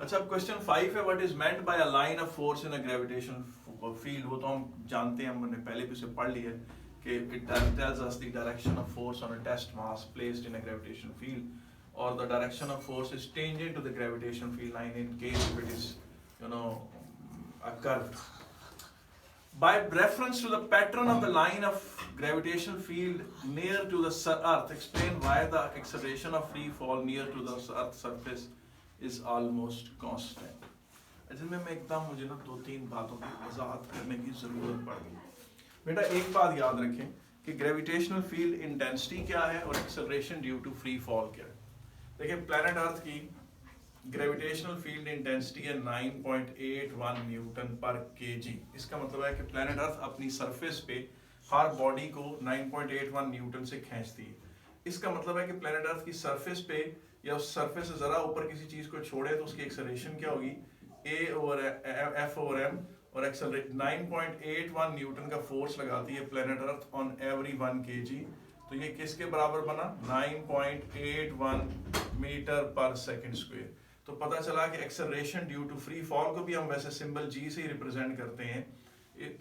अच्छा, अब क्वेश्चन 5 है, what is meant by a line of force in a gravitation field. वो तो हम जानते हैं, हमने पहले भी उसे पढ़ लिया है कि it tells us the direction of force on a test mass placed in a gravitation field और the direction of force is tangent to the gravitation field line in case if it is a curve. By reference to the pattern of the line of gravitational field near to the earth, explain why the acceleration of free fall near to the earth surface is almost constant. अच्छा, मैं एकदम मुझे ना 2-3 बातों की वजाहत करने की जरूरत पड़ गई। बेटा एक बात याद रखें कि ग्रेविटेशनल फील्ड इंटेंसिटी क्या है और acceleration due to free fall क्या है। देखिए, प्लैनेट अर्थ की ग्रेविटेशनल फील्ड इंटेंसिटी है 9.81 न्यूटन पर केजी। इसका मतलब है कि प्लैनेट अर्थ अपनी सरफेस पे हर बॉडी को 9.81 न्यूटन से खींचती है। इसका मतलब है कि प्लैनेट अर्थ की सरफेस पे या उस सरफेस से जरा ऊपर किसी चीज को छोड़े तो उसकी एक्सेलरेशन क्या होगी, F/m, और एक्सेलरेट 9.81 न्यूटन का फोर्स लगाती है planet earth on every 1 kg। तो ये किसके बराबर बना, 9.81 मीटर पर सेकंड स्क्वायर। तो पता चला कि acceleration due to free fall को भी हम वैसे सिंबल जी से ही रिप्रेजेंट करते हैं,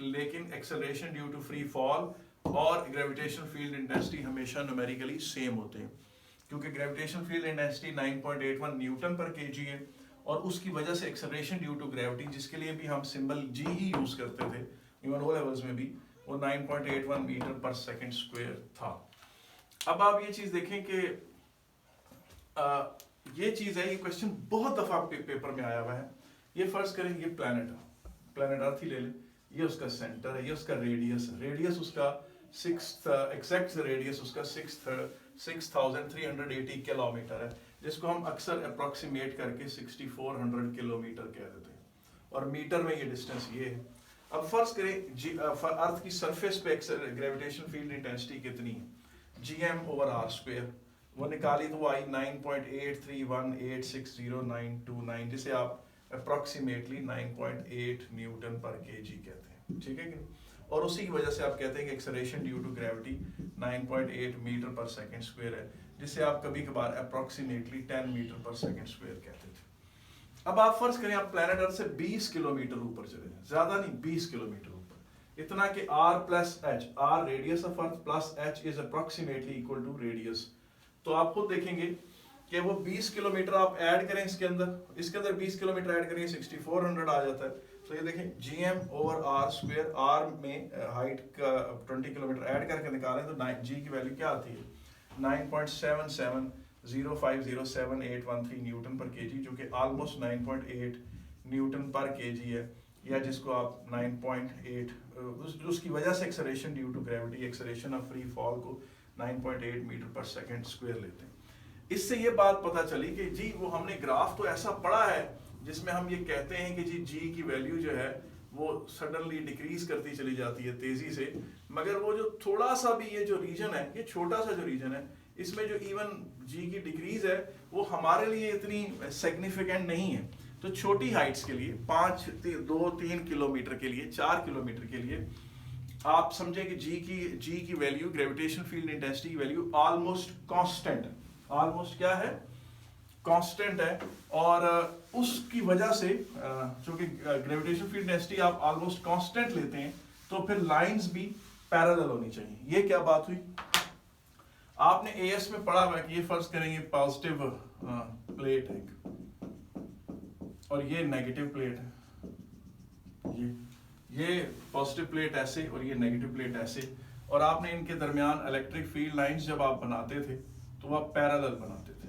लेकिन acceleration due to free fall और ग्रेविटेशनल फील्ड इंटेंसिटी हमेशा न्यूमेरिकली सेम होते हैं, क्योंकि ग्रेविटेशनल फील्ड इंटेंसिटी 9.81 न्यूटन पर केजी है और उसकी वजह से एक्सेलरेशन ड्यू टू ग्रेविटी, जिसके लिए भी हम सिंबल जी ही यूज करते थे इवन ओ लेवल्स में भी, वो 9.81 मीटर पर सेकंड स्क्वायर था। अब आप ये चीज देखें कि ये चीज है, ये क्वेश्चन बहुत दफा पेपर में आया हुआ है। ये फर्ज करें, ये प्लैनेट अर्थ ही ले लें, ये उसका सेंटर है, ये उसका रेडियस उसका एग्जैक्ट रेडियस उसका 6380 किलोमीटर है, जिसको हम अक्सर अप्रोक्सीमेट करके 6400 किलोमीटर कह देते हैं, और मीटर में ये डिस्टेंस ये है। अब फर्ज करें अर्थ की सरफेस पे ग्रेविटेशन फील्ड इंटेंसिटी कितनी है, Gm/r², वो निकाली तो वो आई 9.83186092, जिसे आप अप्रोक्सीमेटली 9.8 न्यूटन पर केजी कहते हैं, ठीक है कि नहीं? और उसी की वजह से आप कहते हैं कि acceleration due to gravity 9.8 metre पर सेकंड स्क्वायर है, जिसे आप कभी कभार अप्रोक्सीमेटली 10 मीटर पर सेकंड स्क्वायर कहते थे। अब आप फर्ज करें आप प्लैनेट अर्थ से 20 किलोमीटर ऊपर चले जाएं, ज्यादा नहीं 20 किलोमीटर ऊपर, इतना कि r plus h, r radius of earth plus h is approximately equal to radius. तो आप खुद देखेंगे कि वो 20 किलोमीटर आप ऐड करें इसके अंदर 20 किलोमीटर ऐड करेंगे 6400 आ जाता है। तो ये देखें Gm/r², r में हाइट का 20 किलोमीटर ऐड करके निकालें तो g की वैल्यू क्या आती है, 9.77050713 न्यूटन पर केजी, जो कि ऑलमोस्ट 9.8 न्यूटन पर केजी है, या जिसको आप 9.8 उसकी वजह से acceleration due to gravity, acceleration of free fall को 9.8 मीटर पर सेकंड स्क्वायर लेते हैं। इससे ये बात पता चली कि जी वो हमने ग्राफ तो ऐसा पढ़ा है जिसमें हम ये कहते हैं कि जी की वैल्यू जो है वो सडनली डिक्रीज करती चली जाती है तेजी से, मगर वो जो थोड़ा सा भी ये जो रीजन है, ये छोटा सा जो रीजन है, इसमें जो इवन जी की डिक्रीज है वो हमारे लिए इतनी सिग्निफिकेंट नहीं है। तो छोटी हाइट्स के लिए 2-3 किलोमीटर के लिए, 4 किलोमीटर के लिए आप समझे कि जी की वैल्यू, ग्रेविटेशन फील्ड इंटेंसिटी की वैल्यू ऑलमोस्ट कांस्टेंट है, ऑलमोस्ट क्या है, कांस्टेंट है। और उसकी वजह से चूंकि ग्रेविटेशन फील्ड इंटेंसिटी आप ऑलमोस्ट कांस्टेंट लेते हैं, तो फिर लाइंस भी पैरेलल होनी चाहिए। ये क्या बात हुई, आपने एएस में पढ़ा हुआ कि ये फर्ज करेंगे पॉजिटिव प्लेट है और ये नेगेटिव प्लेट है, ये पॉजिटिव प्लेट ऐसे और ये नेगेटिव प्लेट ऐसे, और आपने इनके दरमियान इलेक्ट्रिक फील्ड लाइंस जब आप बनाते थे तो आप पैरेलल बनाते थे।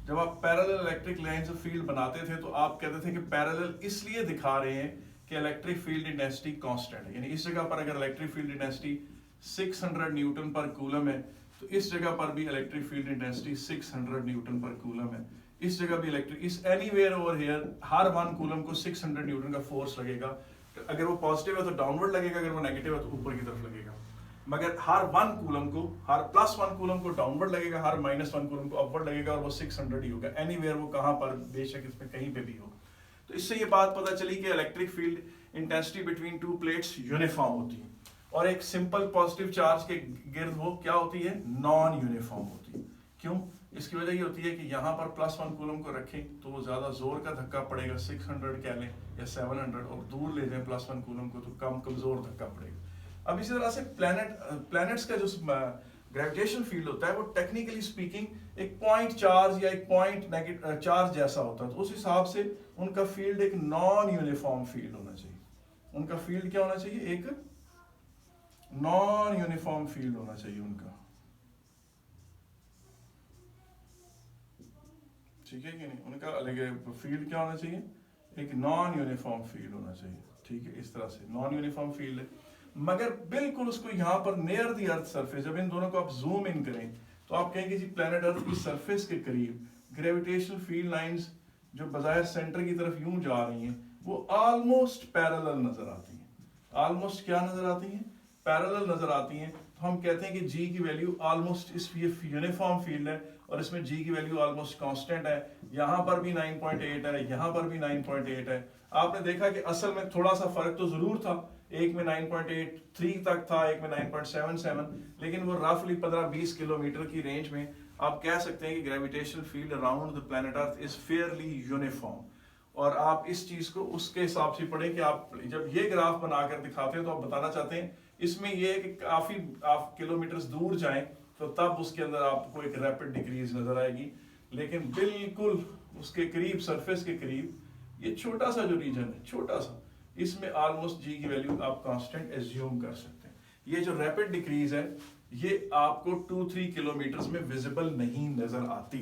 जब आप parallel electric lines of field बनाते थे तो आप कहते थे कि पैरेलल इसलिए दिखा रहे हैं कि इलेक्ट्रिक फील्ड इंटेंसिटी कांस्टेंट है, यानी इस जगह पर अगर इलेक्ट्रिक फील्ड इंटेंसिटी 600 न्यूटन पर कूलम है तो इस जगह पर भी इलेक्ट्रिक फील्ड इंटेंसिटी 600 न्यूटन पर कूलम है, इस जगह भी इलेक्ट्रिक, इस anywhere over here her 1 coulomb को 600 न्यूटन का फोर्स लगेगा। अगर वो पॉजिटिव है तो डाउनवर्ड लगेगा, अगर वो नेगेटिव है तो ऊपर की तरफ लगेगा। मगर हर 1 कूलम को, हर +1 कूलम को डाउनवर्ड लगेगा, हर -1 कूलम को अपवर्ड लगेगा, और वो 600 ही होगा एनीवेयर, वो कहां पर बेशक इसमें कहीं पे भी हो। तो इससे ये बात पता चली कि electric field intensity between 2 plates uniform होती है, और एक सिंपल पॉजिटिव चार्ज के गिर्द वो क्या होती है, नॉन यूनिफॉर्म होती है। क्यों, इसकी वजह ये होती है कि यहाँ पर +1 कूलम को रखें तो वो ज़्यादा जोर का धक्का पड़ेगा, 600 कह लें या 700, और दूर ले जाएं +1 कूलम को तो कम कमज़ोर धक्का पड़ेगा। अब इसी तरह से प्लैनेट्स का जो ग्रेविटेशन फील्ड होता है वो टेक्निकली स्पीकिंग एक पॉइंट चार्ज या एक पॉइंट नेगेटिव चार्ज जैसा होता है, तो उस हिसाब से उनका फील्ड एक नॉन यूनिफॉर्म फील्ड होना चाहिए। उनका फील्ड क्या होना चाहिए? एक नॉन यूनिफॉर्म फील्ड होना चाहिए उनका, ठीक है कि नहीं? उनका फील्ड क्या होना चाहिए? एक नॉन यूनिफॉर्म फील्ड होना चाहिए, ठीक है? इस तरह से नॉन यूनिफॉर्म फील्ड है, मगर बिल्कुल उसको यहाँ पर नियर द अर्थ सरफेस, जब इन दोनों को आप जूम इन करें तो आप कहेंगे जी प्लेनेट अर्थ की सरफेस के करीब ग्रेविटेशनल फील्ड लाइंस जो बजाय सेंटर की तरफ यूं जा रही हैं वो ऑलमोस्ट पैरेलल नजर आती हैं। ऑलमोस्ट क्या नजर आती हैं? पैरेलल नजर आती हैं। तो हम कहते हैं कि जी की वैल्यू ऑलमोस्ट, इस ये यूनिफॉर्म फील्ड है और इसमें जी की वैल्यू ऑलमोस्ट कांस्टेंट है। यहाँ पर भी 9.8 है, यहाँ पर भी 9.8 है। आपने देखा कि असल में थोड़ा सा फर्क तो जरूर था, एक में 9.83 तक था, एक में 9.77, लेकिन वो रफली 15-20 किलोमीटर की रेंज में आप कह सकते हैं कि gravitational field around the planet earth is fairly uniform. और आप इस चीज को उसके हिसाब से पढ़ें कि आप जब ये ग्राफ बनाकर दिखाते हैं तो आप बताना चाहते हैं इसमें ये है कि काफी आप किलोमीटर दूर जाएं तो तब उसके अंदर आपको एक रैपिड डिक्रीज नजर आएगी, लेकिन बिल्कुल उसके करीब, सरफेस के करीब, ये छोटा सा जो रीजन है, छोटा सा, इसमें ऑलमोस्ट जी की वैल्यू आप कांस्टेंट एज्यूम कर सकते हैं। ये जो रैपिड डिक्रीज है ये आपको 2-3 किलोमीटर में विजिबल नहीं नजर आती।